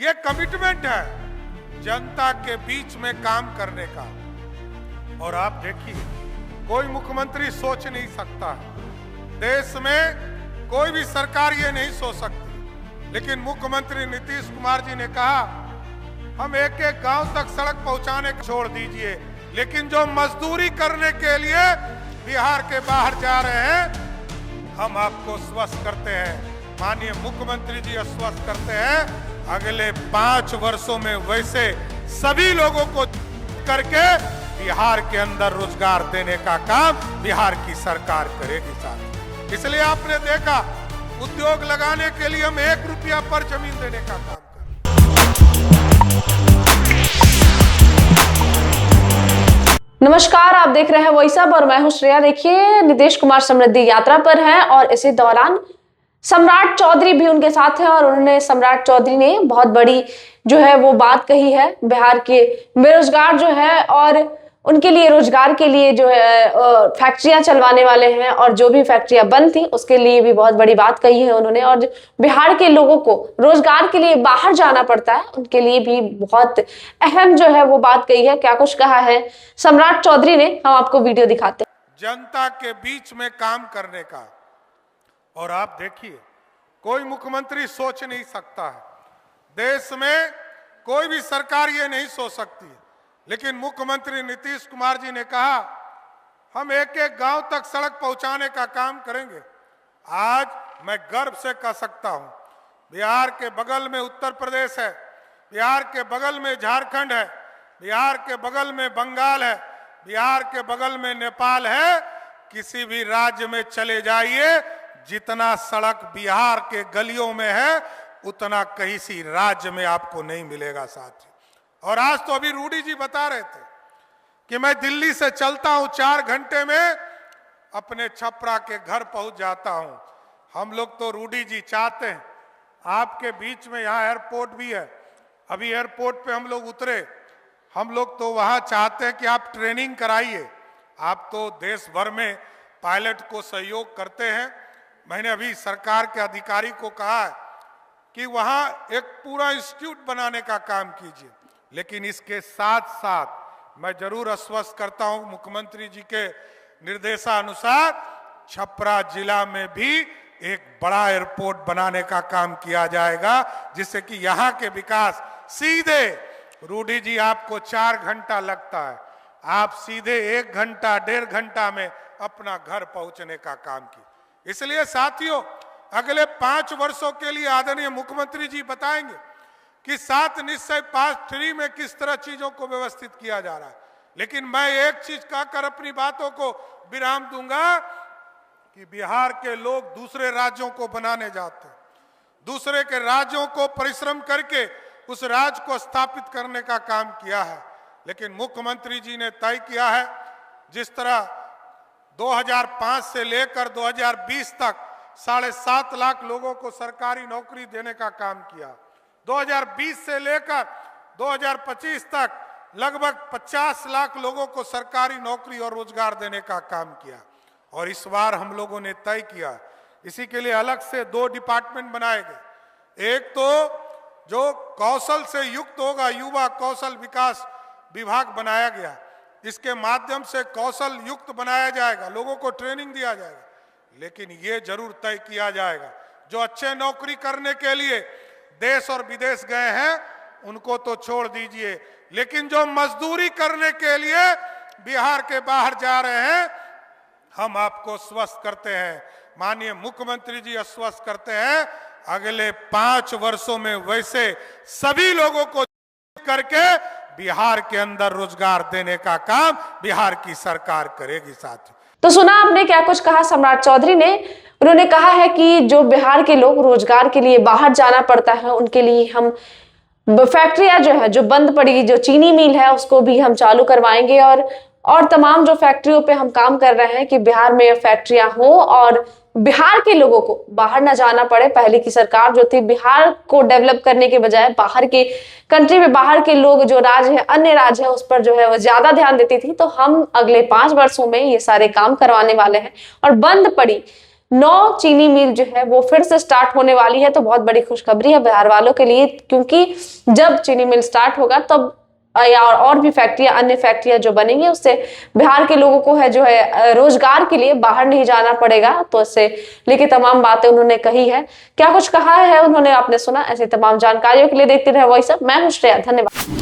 ये कमिटमेंट है जनता के बीच में काम करने का। और आप देखिए, कोई मुख्यमंत्री सोच नहीं सकता, देश में कोई भी सरकार ये नहीं सोच सकती, लेकिन मुख्यमंत्री नीतीश कुमार जी ने कहा हम एक एक गांव तक सड़क पहुंचाने को छोड़ दीजिए, लेकिन जो मजदूरी करने के लिए बिहार के बाहर जा रहे हैं हम आपको स्वस्थ करते हैं। माननीय मुख्यमंत्री जी आश्वस्त करते हैं अगले 5 वर्षों में वैसे सभी लोगों को करके बिहार के अंदर रोजगार देने का काम बिहार की सरकार करेगी साथ। इसलिए आपने देखा उद्योग लगाने के लिए हम 1 रुपया पर जमीन देने का काम करें। नमस्कार, आप देख रहे हैं वॉइस अब और मैं हूं श्रेया। देखिए, नीतीश कुमार समृद्धि यात्रा पर हैं और इसी दौरान सम्राट चौधरी भी उनके साथ हैं और उन्होंने सम्राट चौधरी ने बहुत बड़ी जो है वो बात कही है। बिहार के बेरोजगार जो है और उनके लिए रोजगार के लिए जो है फैक्ट्रियां चलवाने वाले हैं और जो भी फैक्ट्रियां बंद थी उसके लिए भी बहुत बड़ी बात कही है उन्होंने। और बिहार के लोगों को रोजगार के लिए बाहर जाना पड़ता है उनके लिए भी बहुत अहम जो है वो बात कही है। क्या कुछ कहा है सम्राट चौधरी ने, हम आपको वीडियो दिखाते हैं। जनता के बीच में काम करने का। और आप देखिए, कोई मुख्यमंत्री सोच नहीं सकता है, देश में कोई भी सरकार ये नहीं सोच सकती, लेकिन मुख्यमंत्री नीतीश कुमार जी ने कहा हम एक एक गांव तक सड़क पहुंचाने का काम करेंगे। आज मैं गर्व से कह सकता हूं, बिहार के बगल में उत्तर प्रदेश है, बिहार के बगल में झारखंड है, बिहार के बगल में बंगाल है, बिहार के बगल में नेपाल है। किसी भी राज्य में चले जाइए, जितना सड़क बिहार के गलियों में है उतना कहीं सी राज्य में आपको नहीं मिलेगा साथी। और आज तो अभी रूडी जी बता रहे थे कि मैं दिल्ली से चलता हूं 4 घंटे में अपने छपरा के घर पहुंच जाता हूं। हम लोग तो रूडी जी चाहते हैं आपके बीच में, यहाँ एयरपोर्ट भी है, अभी एयरपोर्ट पे हम लोग उतरे, हम लोग तो वहां चाहते हैं कि आप ट्रेनिंग कराइए। आप तो देश भर में पायलट को सहयोग करते हैं। मैंने अभी सरकार के अधिकारी को कहा है कि वहां एक पूरा इंस्टीट्यूट बनाने का काम कीजिए, लेकिन इसके साथ साथ मैं जरूर आश्वस्त करता हूं मुख्यमंत्री जी के निर्देशानुसार छपरा जिला में भी एक बड़ा एयरपोर्ट बनाने का काम किया जाएगा, जिससे कि यहाँ के विकास सीधे, रूडी जी आपको 4 घंटा लगता है, आप सीधे 1 घंटा 1.5 घंटा में अपना घर पहुंचने का काम किया। इसलिए साथियों, अगले 5 वर्षों के लिए आदरणीय मुख्यमंत्री जी बताएंगे कि 7 निश्चय पास 3 में किस तरह चीजों को व्यवस्थित किया जा रहा है। लेकिन मैं एक चीज कहकर अपनी बातों को विराम दूंगा कि बिहार के लोग दूसरे राज्यों को बनाने जाते हैं, दूसरे के राज्यों को परिश्रम करके उस राज्य को स्थापित करने का काम किया है। लेकिन मुख्यमंत्री जी ने तय किया है, जिस तरह 2005 से लेकर 2020 तक 7.5 लाख लोगों को सरकारी नौकरी देने का काम किया, 2020 से लेकर 2025 तक लगभग 50 लाख लोगों को सरकारी नौकरी और रोजगार देने का काम किया। और इस बार हम लोगों ने तय किया, इसी के लिए अलग से 2 डिपार्टमेंट बनाए गए। एक तो जो कौशल से युक्त होगा, युवा कौशल विकास विभाग बनाया गया, इसके माध्यम से कौशल युक्त बनाया जाएगा, लोगों को ट्रेनिंग दिया जाएगा। लेकिन ये जरूर तय किया जाएगा, जो अच्छे नौकरी करने के लिए देश और विदेश गए हैं उनको तो छोड़ दीजिए, लेकिन जो मजदूरी करने के लिए बिहार के बाहर जा रहे हैं हम आपको स्वस्थ करते हैं। माननीय मुख्यमंत्री जी आश्वस्त करते हैं अगले 5 वर्षों में वैसे सभी लोगों को करके बिहार के अंदर रोजगार देने का काम बिहार की सरकार करेगी साथी। तो सुना आपने क्या कुछ कहा सम्राट चौधरी ने। उन्होंने कहा है कि जो बिहार के लोग रोजगार के लिए बाहर जाना पड़ता है उनके लिए हम फैक्ट्रियां जो है जो बंद पड़ी, जो चीनी मिल है उसको भी हम चालू करवाएंगे और तमाम जो फैक्ट्रियों पे हम काम कर रहे हैं कि बिहार में फैक्ट्रियां हो और बिहार के लोगों को बाहर ना जाना पड़े। पहले की सरकार जो थी बिहार को डेवलप करने के बजाय बाहर के कंट्री में बाहर के लोग जो राज्य है, अन्य राज्य है, उस पर जो है वो ज्यादा ध्यान देती थी। तो हम अगले 5 वर्षों में ये सारे काम करवाने वाले हैं और बंद पड़ी 9 चीनी मिल जो है वो फिर से स्टार्ट होने वाली है। तो बहुत बड़ी खुशखबरी है बिहार वालों के लिए, क्योंकि जब चीनी मिल स्टार्ट होगा तब या और भी फैक्ट्रियां, अन्य फैक्ट्रियां जो बनेंगी, उससे बिहार के लोगों को है जो है रोजगार के लिए बाहर नहीं जाना पड़ेगा। तो इससे लेके तमाम बातें उन्होंने कही है। क्या कुछ कहा है उन्होंने, आपने सुना। ऐसी तमाम जानकारियों के लिए देखते रहे वॉइस अप। मैं हूं श्रेया, धन्यवाद।